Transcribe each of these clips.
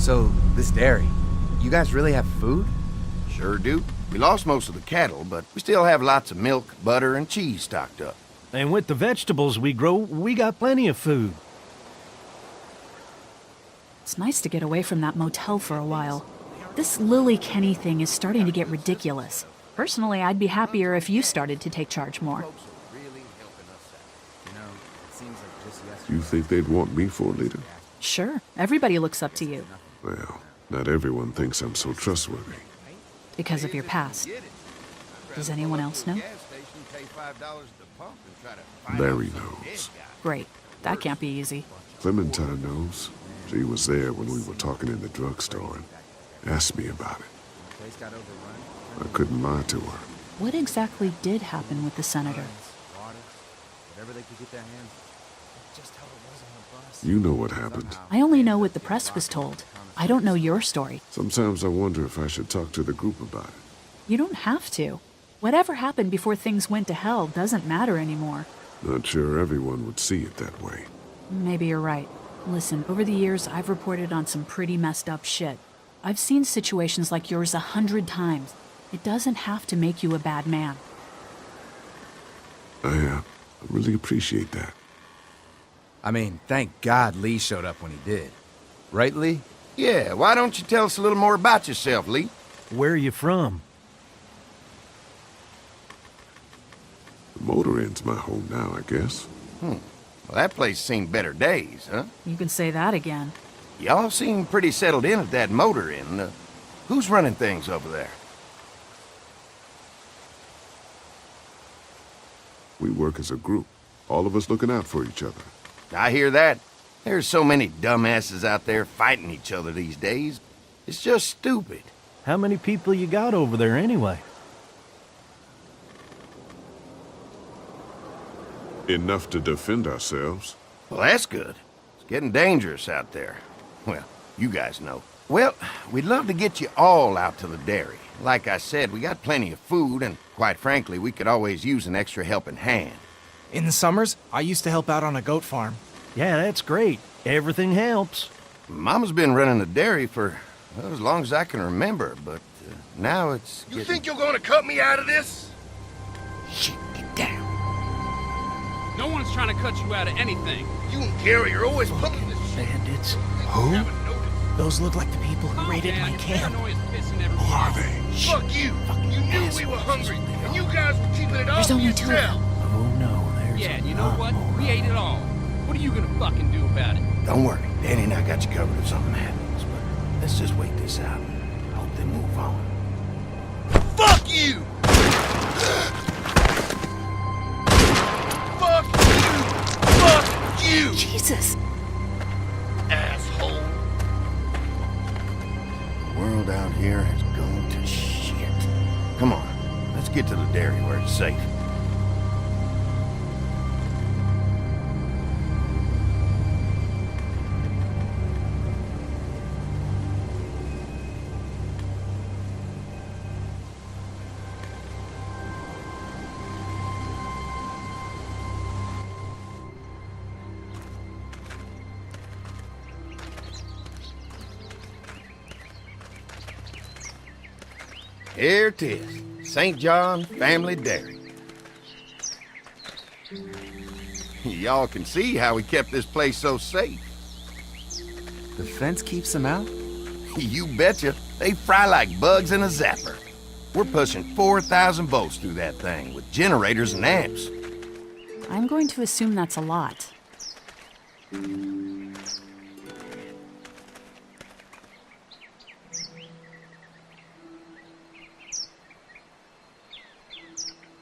So, this dairy, you guys really have food? Sure do. We lost most of the cattle, but we still have lots of milk, butter, and cheese stocked up. And with the vegetables we grow, we got plenty of food. It's nice to get away from that motel for a while. This Lily Kenny thing is starting to get ridiculous. Personally, I'd be happier if you started to take charge more. You think they'd want me for a leader? Sure, everybody looks up to you. Well, not everyone thinks I'm so trustworthy. Because of your past. Does anyone else know? Larry knows. Great. That can't be easy. Clementine knows. She was there when we were talking in the drugstore and asked me about it. I couldn't lie to her. What exactly did happen with the senator? You know what happened. I only know what the press was told. I don't know your story. Sometimes I wonder if I should talk to the group about it. You don't have to. Whatever happened before things went to hell doesn't matter anymore. Not sure everyone would see it that way. Maybe you're right. Listen, over the years, I've reported on some pretty messed up shit. I've seen situations like yours 100 times. It doesn't have to make you a bad man. I really appreciate that. I mean, thank God Lee showed up when he did. Right, Lee? Yeah, why don't you tell us a little more about yourself, Lee? Where are you from? The motor inn's my home now, I guess. Well, that place seen better days, huh? You can say that again. Y'all seem pretty settled in at that motor inn. Who's running things over there? We work as a group, all of us looking out for each other. I hear that. There's so many dumbasses out there fighting each other these days. It's just stupid. How many people you got over there anyway? Enough to defend ourselves. Well, that's good. It's getting dangerous out there. Well, you guys know. Well, we'd love to get you all out to the dairy. Like I said, we got plenty of food, and quite frankly, we could always use an extra helping hand. In the summers, I used to help out on a goat farm. Yeah, that's great. Everything helps. Mama's been running the dairy for well, as long as I can remember, but now it's You think you're gonna cut me out of this? Shit, get down. No one's trying to cut you out of anything. You and Gary are always pulling this shit. Bandits. Who? Those look like the people who raided my camp. Who are they? Fuck you! You knew we were hungry, and you guys were keeping it all There's to only two of yourself. them. Oh no, there's Yeah, a and you know lot what? more We of ate it them. all. What are you gonna fucking do about it? Don't worry, Danny and I got you covered if something happens, but let's just wait this out. Hope they move on. Fuck you! Fuck you! Fuck you! Jesus! Asshole! The world out here has gone to shit. Come on, let's get to the dairy where it's safe. Here it is, St. John Family Dairy. Y'all can see how we kept this place so safe. The fence keeps them out? You betcha. They fry like bugs in a zapper. We're pushing 4,000 volts through that thing with generators and amps. I'm going to assume that's a lot.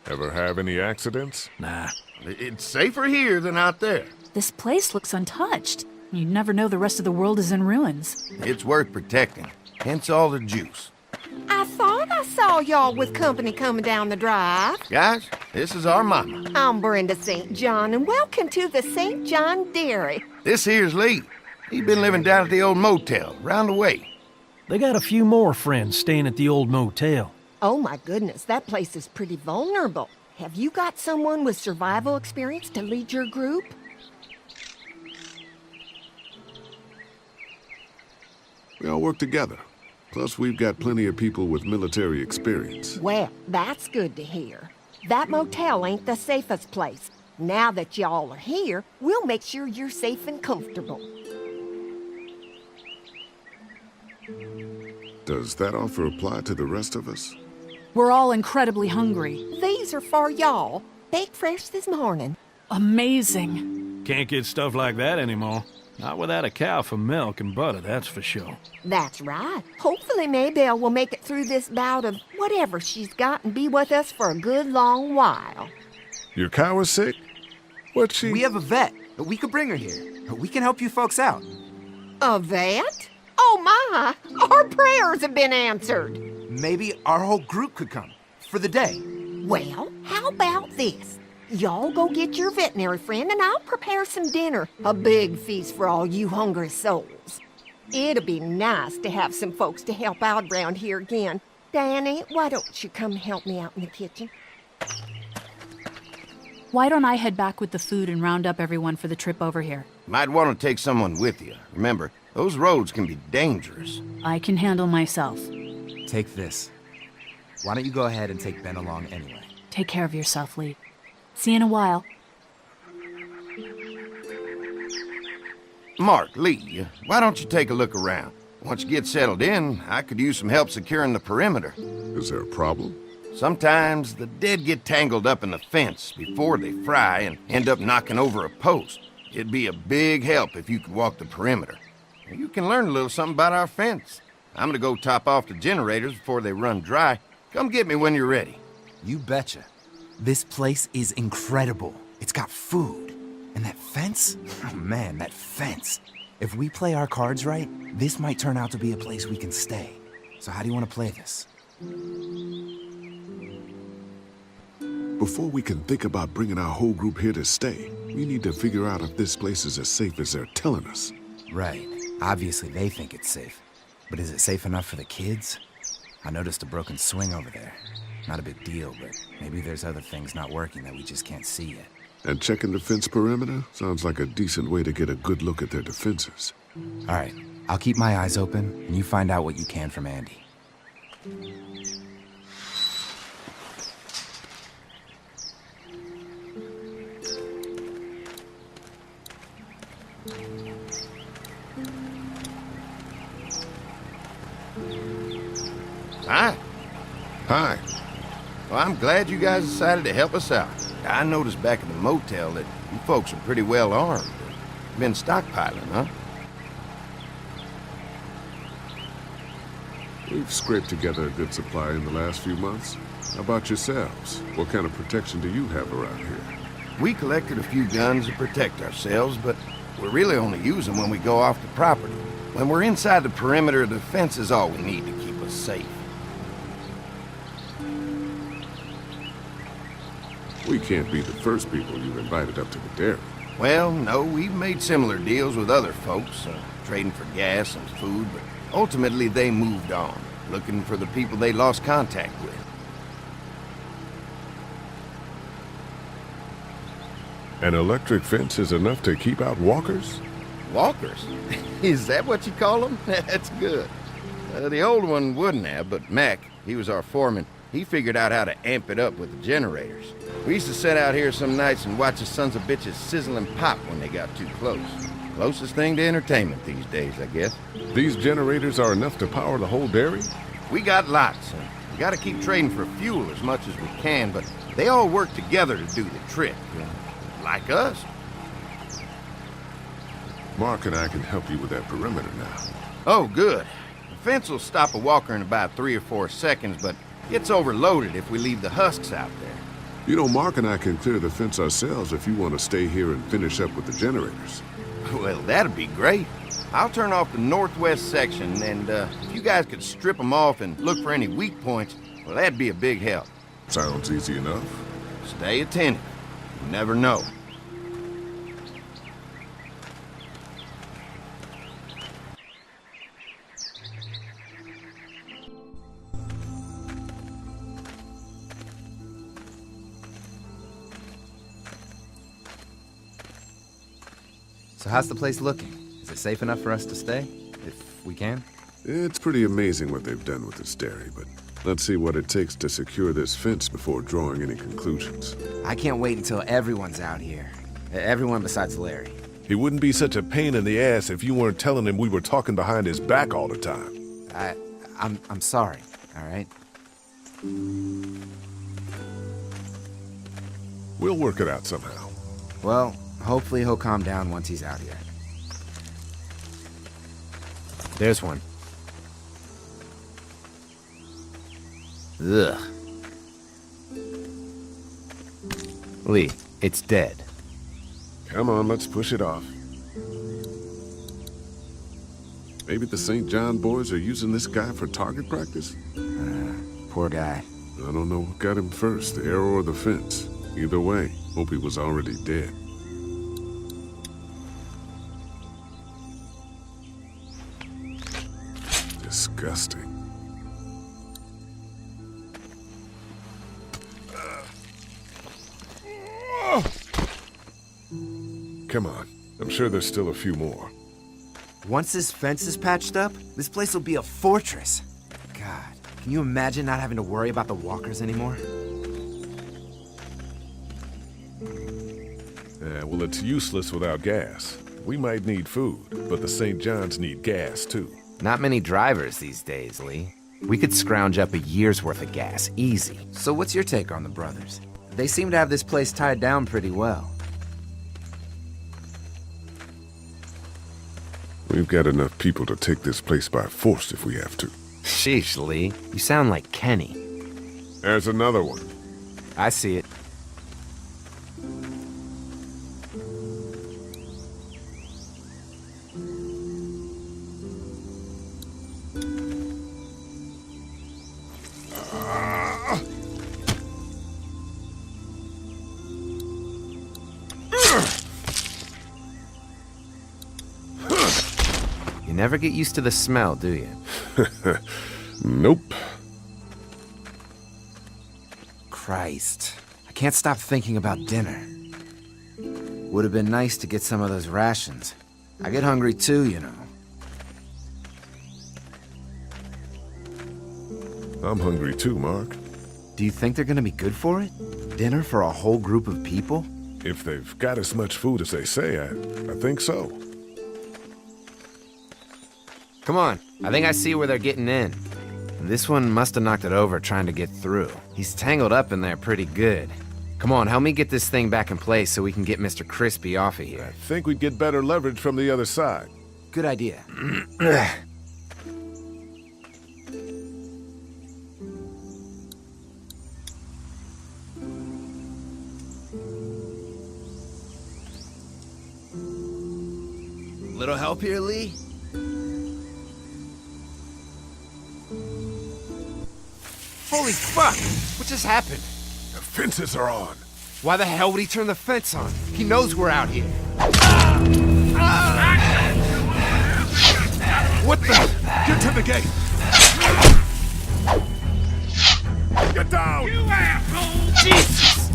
Ever have any accidents? Nah. It's safer here than out there. This place looks untouched. You'd never know the rest of the world is in ruins. It's worth protecting, hence all the juice. I thought I saw y'all with company coming down the drive. Guys, this is our mama. I'm Brenda St. John, and welcome to the St. John Dairy. This here's Lee. He's been living down at the old motel, round the way. They got a few more friends staying at the old motel. Oh my goodness, that place is pretty vulnerable. Have you got someone with survival experience to lead your group? We all work together. Plus, we've got plenty of people with military experience. Well, that's good to hear. That motel ain't the safest place. Now that y'all are here, we'll make sure you're safe and comfortable. Does that offer apply to the rest of us? We're all incredibly hungry. These are for y'all. Baked fresh this morning. Amazing. Can't get stuff like that anymore. Not without a cow for milk and butter, that's for sure. That's right. Hopefully Maybelle will make it through this bout of whatever she's got and be with us for a good long while. Your cow is sick? What's she... We have a vet. We could bring her here. We can help you folks out. A vet? Oh my! Our prayers have been answered. Maybe our whole group could come. For the day. Well, how about this? Y'all go get your veterinary friend and I'll prepare some dinner. A big feast for all you hungry souls. It'll be nice to have some folks to help out around here again. Danny, why don't you come help me out in the kitchen? Why don't I head back with the food and round up everyone for the trip over here? Might want to take someone with you. Remember, those roads can be dangerous. I can handle myself. Take this. Why don't you go ahead and take Ben along anyway? Take care of yourself, Lee. See you in a while. Mark, Lee, why don't you take a look around? Once you get settled in, I could use some help securing the perimeter. Is there a problem? Sometimes the dead get tangled up in the fence before they fry and end up knocking over a post. It'd be a big help if you could walk the perimeter. You can learn a little something about our fence. I'm gonna go top off the generators before they run dry. Come get me when you're ready. You betcha. This place is incredible. It's got food. And that fence? Oh man, that fence. If we play our cards right, this might turn out to be a place we can stay. So how do you want to play this? Before we can think about bringing our whole group here to stay, we need to figure out if this place is as safe as they're telling us. Right. Obviously they think it's safe. But is it safe enough for the kids? I noticed a broken swing over there. Not a big deal, but maybe there's other things not working that we just can't see yet. And checking the fence perimeter sounds like a decent way to get a good look at their defenses. All right. I'll keep my eyes open, and you find out what you can from Andy. Hi. Hi. Well, I'm glad you guys decided to help us out. I noticed back at the motel that you folks are pretty well armed. Been stockpiling, huh? We've scraped together a good supply in the last few months. How about yourselves? What kind of protection do you have around here? We collected a few guns to protect ourselves, but we really only use them when we go off the property. When we're inside the perimeter, the fence is all we need to keep us safe. We can't be the first people you've invited up to the dairy. Well, no, we've made similar deals with other folks, trading for gas and food, but ultimately they moved on, looking for the people they lost contact with. An electric fence is enough to keep out walkers? Walkers? Is that what you call them? That's good. The old one wouldn't have, but Mac, he was our foreman, he figured out how to amp it up with the generators. We used to sit out here some nights and watch the sons of bitches sizzle and pop when they got too close. Closest thing to entertainment these days, I guess. These generators are enough to power the whole dairy? We got lots, and we gotta keep trading for fuel as much as we can, but they all work together to do the trick, like us. Mark and I can help you with that perimeter now. Oh, good. The fence will stop a walker in about 3 or 4 seconds, but gets overloaded if we leave the husks out there. You know, Mark and I can clear the fence ourselves if you want to stay here and finish up with the generators. Well, that'd be great. I'll turn off the northwest section, and if you guys could strip them off and look for any weak points, well, that'd be a big help. Sounds easy enough. Stay attentive. You never know. So how's the place looking? Is it safe enough for us to stay? If we can? It's pretty amazing what they've done with this dairy, but let's see what it takes to secure this fence before drawing any conclusions. I can't wait until everyone's out here. Everyone besides Larry. He wouldn't be such a pain in the ass if you weren't telling him we were talking behind his back all the time. I'm sorry, all right? We'll work it out somehow. Well, hopefully he'll calm down once he's out here. There's one. Ugh. Lee, it's dead. Come on, let's push it off. Maybe the St. John boys are using this guy for target practice? Poor guy. I don't know what got him first, the arrow or the fence. Either way, hope he was already dead. Disgusting. Come on. I'm sure there's still a few more. Once this fence is patched up, this place will be a fortress. God, can you imagine not having to worry about the walkers anymore? Yeah, well, it's useless without gas. We might need food, but the St. John's need gas, too. Not many drivers these days, Lee. We could scrounge up a year's worth of gas, easy. So what's your take on the brothers? They seem to have this place tied down pretty well. We've got enough people to take this place by force if we have to. Sheesh, Lee. You sound like Kenny. There's another one. I see it. You never get used to the smell, do you? Nope. Christ. I can't stop thinking about dinner. Would have been nice to get some of those rations. I get hungry too, you know. I'm hungry too, Mark. Do you think they're gonna be good for it? Dinner for a whole group of people? If they've got as much food as they say, I think so. Come on, I think I see where they're getting in. This one must have knocked it over trying to get through. He's tangled up in there pretty good. Come on, help me get this thing back in place so we can get Mr. Crispy off of I here. think we'd get better leverage from the other side. Good idea. Little help here, Lee? Holy fuck! What just happened? The fences are on. Why the hell would he turn the fence on? He knows we're out here. What the? Get to the gate! Get down! You asshole! Jesus!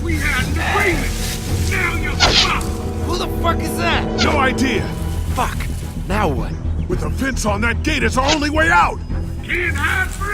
We had an agreement! Now you're fucked! Who the fuck is that? No idea! Fuck! Now what? With the fence on, that gate is our only way out! Can't hide forever!